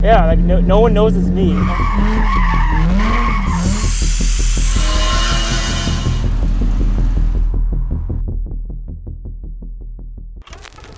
Yeah, like no one knows it's me.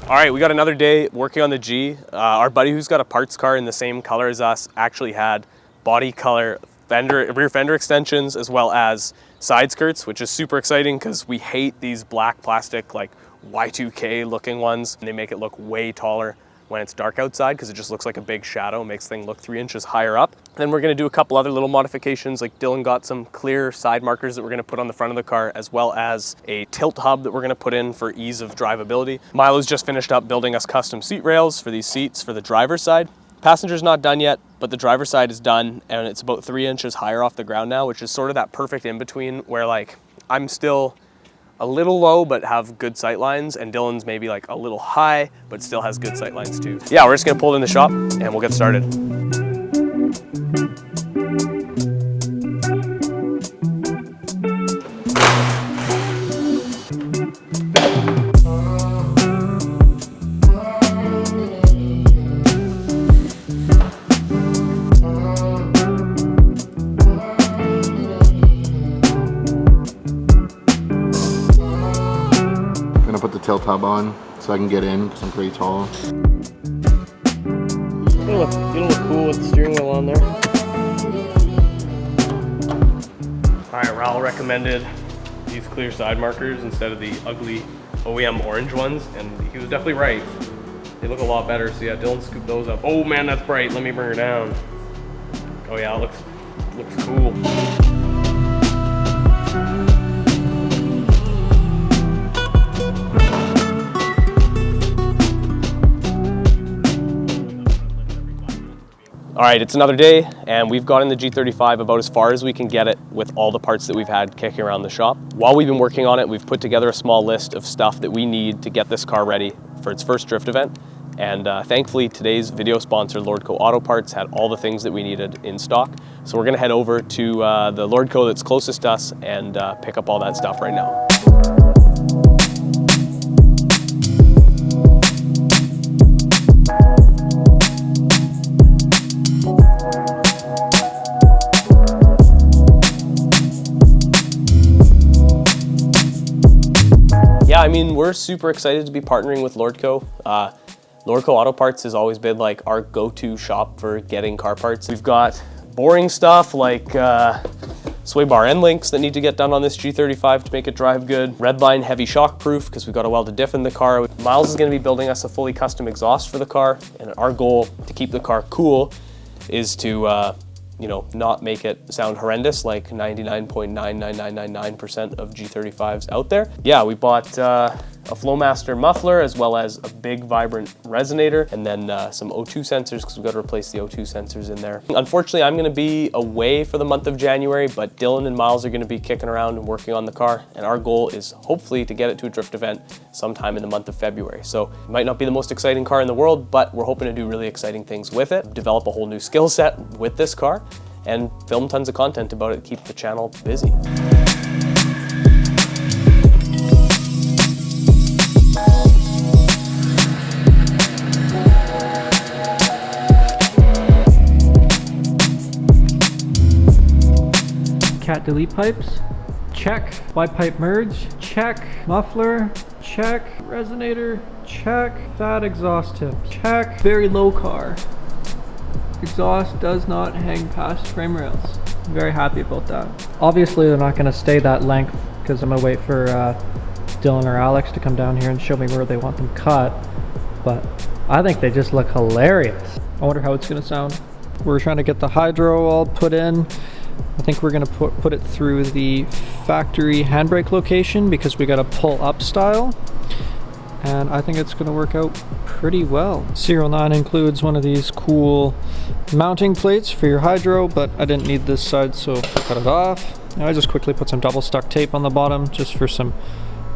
All right, we got another day working on the G. Our buddy who's got a parts car in the same color as us actually had body color rear fender extensions as well as side skirts, which is super exciting because we hate these black plastic like Y2K looking ones. They make it look way taller when it's dark outside because it just looks like a big shadow, makes things look 3 inches higher up. Then we're gonna do a couple other little modifications, like Dylan got some clear side markers that we're gonna put on the front of the car, as well as a tilt hub that we're gonna put in for ease of drivability. Milo's just finished up building us custom seat rails for these seats for the driver's side. Passenger's not done yet, but the driver's side is done, and it's about 3 inches higher off the ground now, which is sort of that perfect in between where like I'm still a little low but have good sight lines, and Dylan's maybe like a little high but still has good sight lines too. Yeah, we're just gonna pull it in the shop and we'll get started. Put the tilt hub on so I can get in because I'm pretty tall. You'll look cool with the steering wheel on there. Alright, Raul recommended these clear side markers instead of the ugly OEM orange ones, and he was definitely right. They look a lot better, so yeah, Dylan scooped those up. Oh man, that's bright. Let me bring her down. Oh yeah, it looks cool. All right, it's another day, and we've gotten the G35 about as far as we can get it with all the parts that we've had kicking around the shop. While we've been working on it, we've put together a small list of stuff that we need to get this car ready for its first drift event. And thankfully, today's video sponsor, Lordco Auto Parts, had all the things that we needed in stock. So we're gonna head over to the Lordco that's closest to us and pick up all that stuff right now. Yeah, I mean, we're super excited to be partnering with Lordco. Lordco Auto Parts has always been like our go-to shop for getting car parts. We've got boring stuff like sway bar end links that need to get done on this G35 to make it drive good. Redline heavy shock proof because we've got a welded diff in the car. Miles is going to be building us a fully custom exhaust for the car, and our goal to keep the car cool is to you know, not make it sound horrendous like 99.99999% of G35s out there. Yeah, we bought a Flowmaster muffler as well as a big vibrant resonator, and then some O2 sensors because we've got to replace the O2 sensors in there. Unfortunately, I'm going to be away for the month of January, but Dylan and Miles are going to be kicking around and working on the car, and our goal is hopefully to get it to a drift event sometime in the month of February. So it might not be the most exciting car in the world, but we're hoping to do really exciting things with it, develop a whole new skill set with this car, and film tons of content about it to keep the channel busy. Cat delete pipes, check. Wide pipe merge, check. Muffler, check. Resonator, check. Fat exhaust tip, check. Very low car. Exhaust does not hang past frame rails. I'm very happy about that. Obviously they're not going to stay that length because I'm going to wait for Dylan or Alex to come down here and show me where they want them cut, but I think they just look hilarious. I wonder how it's going to sound. We're trying to get the hydro all put in. I think we're going to put it through the factory handbrake location because we got a pull up style, and I think it's going to work out pretty well. SerialNine includes one of these cool mounting plates for your hydro, but I didn't need this side, so I cut it off. And I just quickly put some double stuck tape on the bottom just for some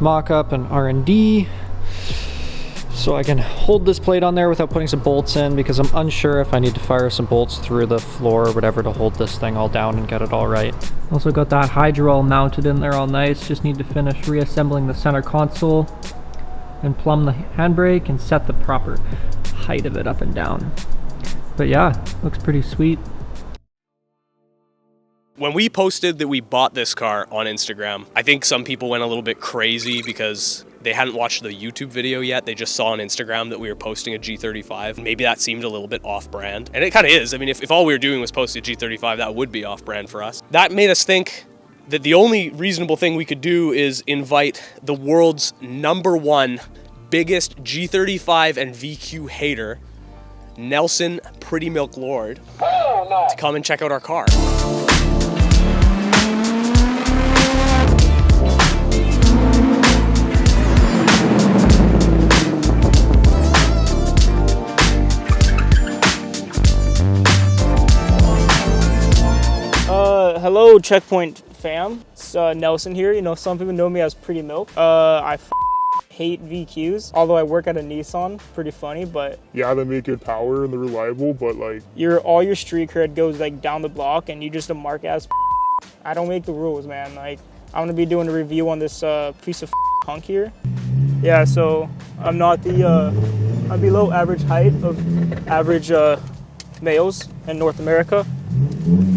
mock-up and R&D, so I can hold this plate on there without putting some bolts in, because I'm unsure if I need to fire some bolts through the floor or whatever to hold this thing all down and get it all right. Also got that hydro all mounted in there all nice. Just need to finish reassembling the center console and plumb the handbrake and set the proper height of it up and down. But yeah, looks pretty sweet. When we posted that we bought this car on Instagram, I think some people went a little bit crazy because they hadn't watched the YouTube video yet. They just saw on Instagram that we were posting a G35. Maybe that seemed a little bit off-brand. And it kind of is. I mean, if all we were doing was posting a G35, that would be off-brand for us. That made us think that the only reasonable thing we could do is invite the world's #1 biggest G35 and VQ hater, Nelson Pretty Milk Lord, to come and check out our car. Hello, Checkpoint fam. It's Nelson here. You know, some people know me as Pretty Milk. I hate VQs, although I work at a Nissan. Pretty funny, but yeah, they make good power and they're reliable, but like all your street cred goes like down the block, and you just a mark ass. I don't make the rules, man. Like, I'm gonna be doing a review on this piece of punk here. Yeah, so I'm not I'm below average height of average males in North America.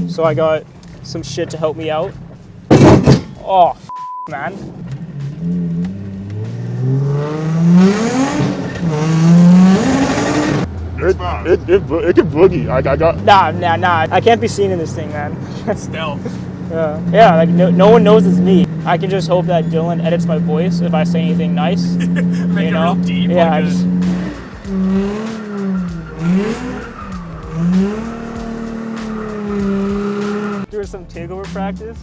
So I got some shit to help me out. Oh, man. It can boogie. I got. Nah. I can't be seen in this thing, man. Stealth. Yeah, like no one knows it's me. I can just hope that Dylan edits my voice if I say anything nice. Make you know? it real deep. Yeah, like I just. Doing some takeover practice.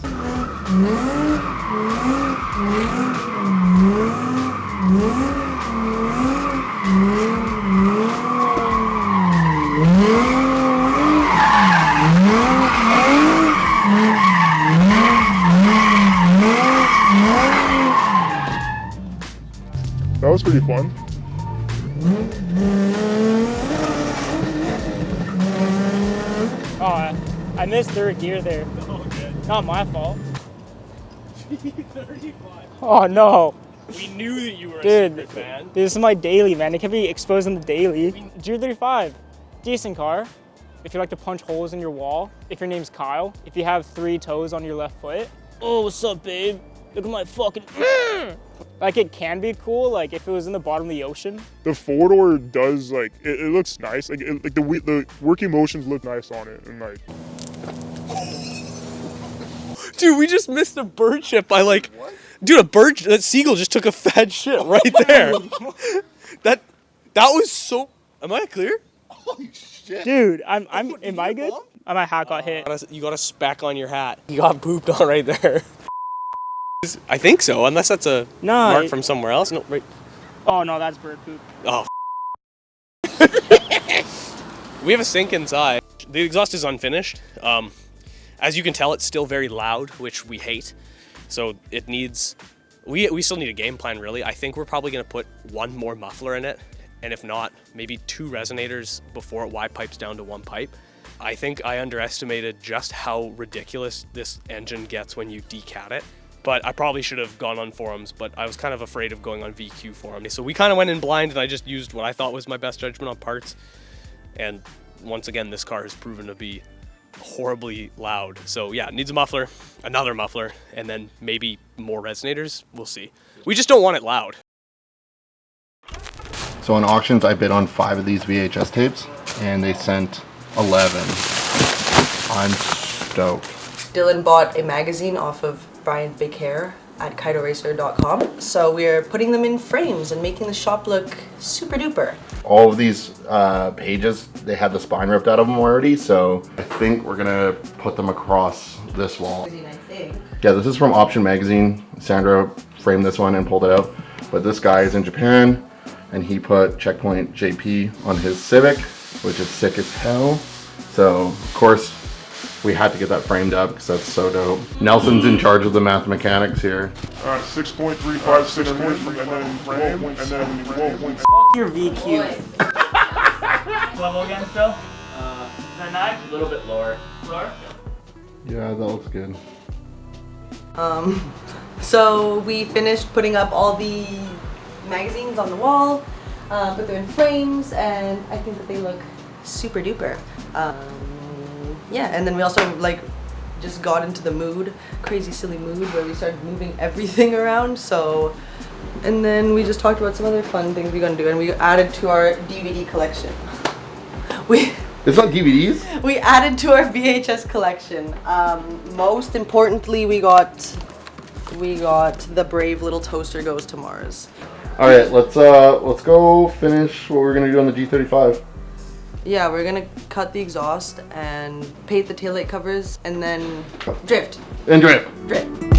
That was pretty fun. Oh, I missed third gear there. Okay. Not my fault. G35. Oh no. We knew that you were a Dude, secret fan. this is my daily, man. It can be exposed in the daily. G35, decent car. If you like to punch holes in your wall. If your name's Kyle. If you have 3 toes on your left foot. Oh, what's up, babe? Look at my fucking... Like, it can be cool, like, if it was in the bottom of the ocean. The 4-door does like it looks nice. Like the working motions look nice on it, and like. Dude, we just missed a bird shit by like... What? Dude, that seagull just took a fat shit right there. that was so... Am I clear? Holy shit. Dude, am I good? My hat got hit. You got a speck on your hat. You got pooped on right there. I think so, unless that's a mark from somewhere else. No, right. Oh no, that's bird poop. Oh. We have a sink inside. The exhaust is unfinished. As you can tell, it's still very loud, which we hate. So it needs... We still need a game plan, really. I think we're probably going to put 1 more muffler in it. And if not, maybe 2 resonators before it Y pipes down to 1 pipe. I think I underestimated just how ridiculous this engine gets when you decat it. But I probably should have gone on forums, but I was kind of afraid of going on VQ forums. So we kind of went in blind, and I just used what I thought was my best judgment on parts. And once again, this car has proven to be horribly loud. So yeah, it needs a muffler, another muffler, and then maybe more resonators. We'll see. We just don't want it loud. So on auctions, I bid on 5 of these VHS tapes, and they sent 11. I'm stoked. Dylan bought a magazine off of Brian's Big Hair at KaidoRacer.com. So we're putting them in frames and making the shop look super duper. All of these pages, they had the spine ripped out of them already, so I think we're gonna put them across this wall. I think. Yeah, this is from Option Magazine. Sandra framed this one and pulled it out. But this guy is in Japan, and he put Checkpoint.jp on his Civic, which is sick as hell. So, of course, we had to get that framed up because that's so dope. Nelson's in charge of the math mechanics here. 6.35 and then frame, and then Fuck your VQ. Level again, Phil? Is that 9? A little bit lower. Lower? Yeah, that looks good. So we finished putting up all the magazines on the wall, put them in frames, and I think that they look super duper. Yeah, and then we also like just got into the mood, crazy silly mood where we started moving everything around. So, and then we just talked about some other fun things we're gonna do, and we added to our DVD collection. It's not DVDs? We added to our VHS collection. Most importantly, we got the Brave Little Toaster Goes to Mars. All right, let's go finish what we're gonna do on the G35. Yeah, we're gonna cut the exhaust and paint the taillight covers and then drift. And drift. Drift.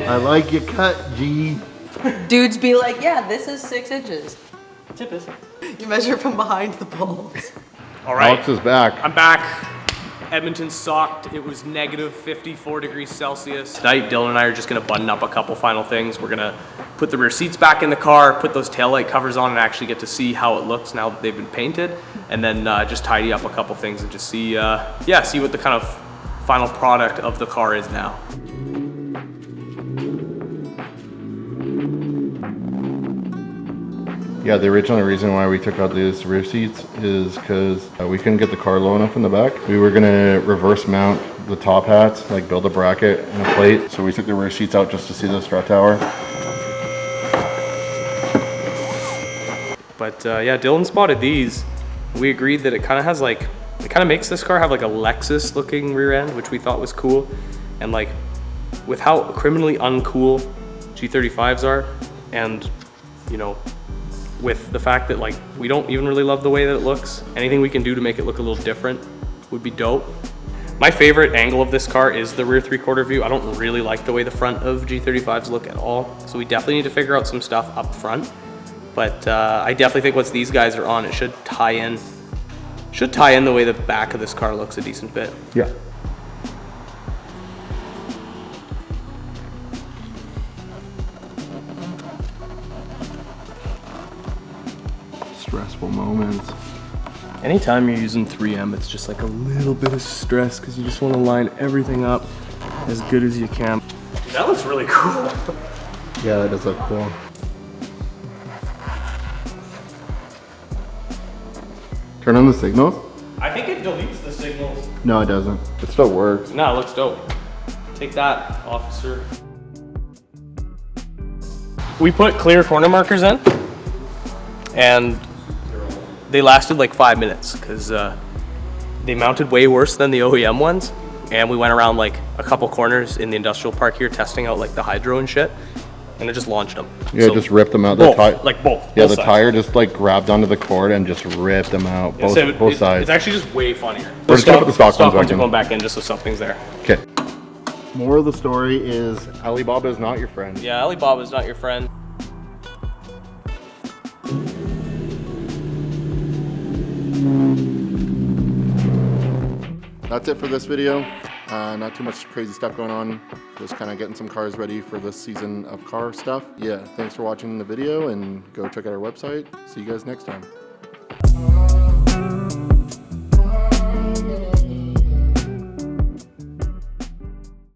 I like your cut, G. Dudes be like, yeah, this is 6 inches. Tip is. You measure from behind the poles. All right. Alex is back. I'm back. Edmonton socked. It was negative 54 degrees Celsius. Tonight, Dylan and I are just gonna button up a couple final things. We're gonna put the rear seats back in the car, put those taillight covers on, and actually get to see how it looks now that they've been painted. And then just tidy up a couple things and just see, see what the kind of final product of the car is now. Yeah, the original reason why we took out these rear seats is because we couldn't get the car low enough in the back. We were gonna reverse mount the top hats, like build a bracket and a plate. So we took the rear seats out just to see the strut tower. But yeah, Dylan spotted these. We agreed that it kind of has like, it kind of makes this car have like a Lexus looking rear end, which we thought was cool. And like, with how criminally uncool G35s are, and you know, with the fact that like we don't even really love the way that it looks, anything we can do to make it look a little different would be dope. My favorite angle of this car is the rear 3/4 view. I don't really like the way the front of G35s look at all, so we definitely need to figure out some stuff up front. But I definitely think once these guys are on, it should tie in the way the back of this car looks a decent bit. Yeah. Stressful moments. Anytime you're using 3M, it's just like a little bit of stress because you just want to line everything up as good as you can. That looks really cool. Yeah, that does look cool. Turn on the signals? I think it deletes the signals. No, it doesn't. It still works. No, it looks dope. Take that, officer. We put clear corner markers in, and they lasted like 5 minutes because they mounted way worse than the OEM ones. And we went around like a couple corners in the industrial park here testing out like the hydro and shit, and it just launched them. Yeah, so just ripped them out. Both, the like both. Yeah, both the sides. tire just like grabbed onto the cord and just ripped them out. Yeah, Both sides. It's actually just way funnier. We're just gonna put the stock ones back ones are in. going back in just so something's there. Okay. Moral of the story is Alibaba is not your friend. Yeah, Alibaba is not your friend. That's it for this video. Not too much crazy stuff going on. Just kind of getting some cars ready for this season of car stuff. Yeah, thanks for watching the video and go check out our website. See you guys next time.